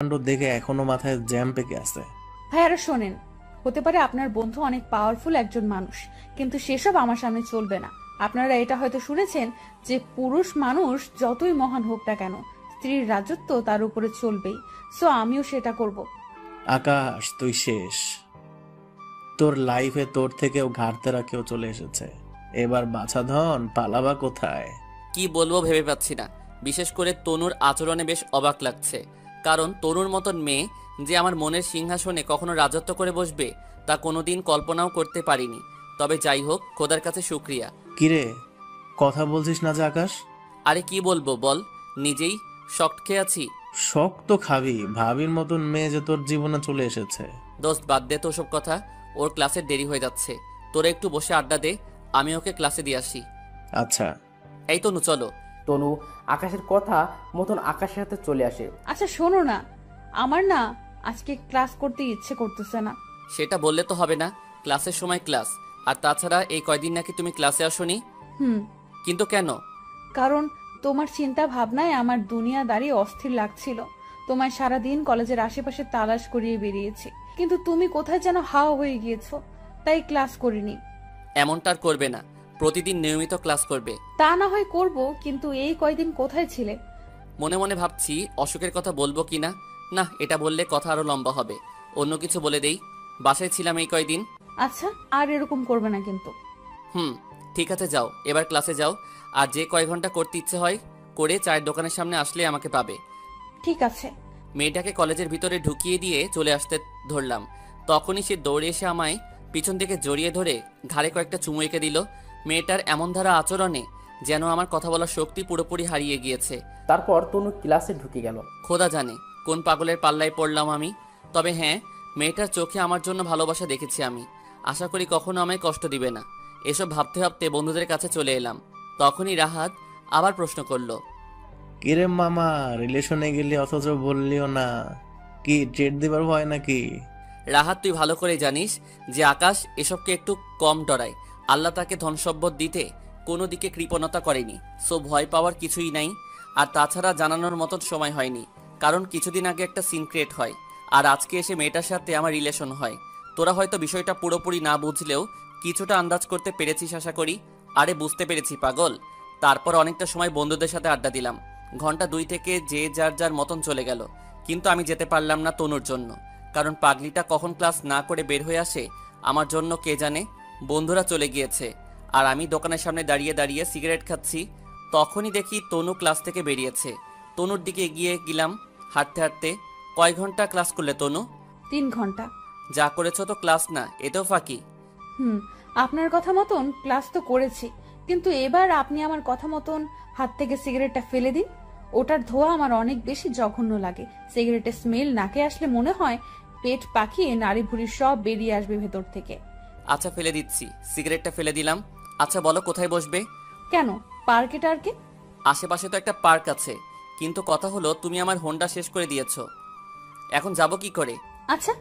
কাণ্ড দেখে এখনো মাথায় জ্যাম পেকে আছে। ভাইয়ারা শোনেন, হতে পারে আপনার বন্ধু অনেক পাওয়ারফুল একজন মানুষ, কিন্তু সেসব আমার সামনে চলবে না। আপনারা এটা হয়তো শুনেছেন যে পুরুষ মানুষ যতই মহান হোক না কেন, স্ত্রীর রাজত্ব তার উপরে চলবেই। সো আমিও সেটা করব। আকাশ, তুই শেষ। তোর লাইফে তোর থেকেও ঘাড়তেরা কেউ চলে এসেছে। এবার বাছাধন পালাবা কোথায়? কি বলবো ভেবে পাচ্ছি না। বিশেষ করে তনুর আচরণে বেশ অবাক লাগছে। কারণ তনুর মতন মেয়ে যে আমার মনের সিংহাসনে কখনো রাজত্ব করে বসবে তা কোনোদিন কল্পনাও করতে পারিনি। তবে যাই হোক, খোদার কাছে শুক্রিয়া। কিরে, কথা বলছিস না যে আকাশ? আরে কি বলবো বল, নিজেই শক্ট খেয়ে আছি। শখ তো খাবি, ভাবির মতন মেয়ে যে তোর জীবনে চলে এসেছে। দোস্ত বাদ দে তো ওসব কথা, ওর ক্লাসের দেরি হয়ে যাচ্ছে। তোরা একটু বসে আড্ডা দে, আমি ওকে ক্লাসে দিয়ে আসি। আচ্ছা। এই তনু চলো। তনু আকাশের কথা মতন আকাশের হাতে চলে আসে। আচ্ছা শোনো না, আমার না আজকে ক্লাস করতে ইচ্ছে করতেছে না। সেটা বললে তো হবে না, ক্লাসের সময় ক্লাস। আর তাছাড়া এই কয়দিন নাকি তুমি ক্লাসে আসোনি। হুম। কিন্তু কেন? কারণ তোমার চিন্তা ভাবনায় আমার দুনিয়াদারি অস্থির লাগছিল। তোমায় সারাদিন কলেজের আশেপাশে তালাশ করিয়ে বেরিয়েছি, কিন্তু তুমি কোথায় যেন হাওয়া হয়ে গিয়েছো, তাই ক্লাস করিনি। এমনটা আর করবে না, প্রতিদিন নিয়মিত ক্লাস করবে। তা না হয় করব, কিন্তু এই কয়দিন কোথায় ছিলে? মনে মনে ভাবছি অসুখের কথা বলবো কিনা। না, এটা বললে কথা আরো লম্বা হবে। অন্য কিছু বলে দেই, বাসায় ছিলাম এই কয়দিন। আচ্ছা, আর এরকম করবে না কিন্তু। হুম, ঠিক আছে যাও, এবার ক্লাসে যাও। আর যে কয় ঘন্টা করতে ইচ্ছে হয় করে চায়ের দোকানের সামনে আসলে আমাকে পাবে। ঠিক আছে। মেয়েটাকে কলেজের ভিতরে ঢুকিয়ে দিয়ে চলে আসতে ধরলাম, তখনই সে দৌড়ে এসে আমায় পিছন থেকে জড়িয়ে ধরে ঘাড়ে কয়েকটা চুমু এঁকে দিল। মেয়েটার এমন ধারা আচরণে যেন আমার কথা বলার শক্তি পুরোপুরি হারিয়ে গিয়েছে। তারপর তনু ক্লাসে ঢুকে গেল। খোদা জানে কোন পাগলের পাল্লায় পড়লাম আমি। তবে হ্যাঁ, মেয়েটার চোখে আমার জন্য ভালোবাসা দেখেছি আমি। আশা করি কখনো আমায় কষ্ট দিবে না। এসব ভাবতে ভাবতে বন্ধুদের কাছে চলে এলাম। তখনই রাহাত আবার প্রশ্ন করলো, কিরে মামা, রিলেশনে গেলি অথচ বললিও না? কি ট্রেড দিবার ভয় নাকি? রাহাত তুই ভালো করে জানিস যে আকাশ এসবকে একটু কম ডরায়। আল্লাহ তাকে ধনসম্পদ দিতে কোনো দিকে কৃপণতা করেনি, সো ভয় পাওয়ার কিছুই নাই। আর তাছাড়া জানানোর মতন সময় হয়নি, কারণ কিছুদিন আগে একটা সিন ক্রিয়েট হয়, আর আজকে এসে মেয়েটার সাথে আমার রিলেশন হয়। তোরা হয়তো বিষয়টা পুরোপুরি না বুঝলেও কিছুটা আন্দাজ করতে পেরেছিস আশা করি। আরে বুঝতে পেরেছি পাগল। তারপর অনেকটা সময় বন্ধুদের সাথে আড্ডা দিলাম। ঘন্টা 2 থেকে যে যার যার মতন চলে গেল, কিন্তু আমি যেতে পারলাম না তনুর জন্য। কারণ পাগলিটা কখন ক্লাস না করে বের হয়ে আসে আমার জন্য কে জানে। বন্ধুরা চলে গিয়েছে, আর আমি দোকানের সামনে দাঁড়িয়ে দাঁড়িয়ে সিগারেট খাচ্ছি। তখনই দেখি তনু ক্লাস থেকে বেরিয়েছে। তনুর দিকে এগিয়ে গেলাম হাঁটতে হাঁটতে। কয় ঘন্টা ক্লাস করলে তনু? 3 ঘন্টা। যা করেছো তো ক্লাস না, এতেও ফাঁকি। হুম, আপনার কথা মতন ক্লাস তো করেছি, কিন্তু এবার আপনি আমার কথা মতন হাত থেকে সিগারেটটা ফেলে দিন। ওটার ধোঁয়া আমার অনেক বেশি জঘন্য লাগে। সিগারেটের স্মেল নাকে আসলে মনে হয় পেট পাকিয়ে নাড়ি ভুড়ি সব বেরিয়ে আসবে ভেতর থেকে। আচ্ছা ফেলে দিচ্ছি, সিগারেটটা ফেলে দিলাম। আচ্ছা বলো কোথায় বসবে? কেন, পার্কে টার্কে? আশেপাশে তো একটা পার্ক আছে, কিন্তু কথা হলো তুমি আমার হোন্ডা শেষ করে দিয়েছো, এখন যাব কি করে? আচ্ছা,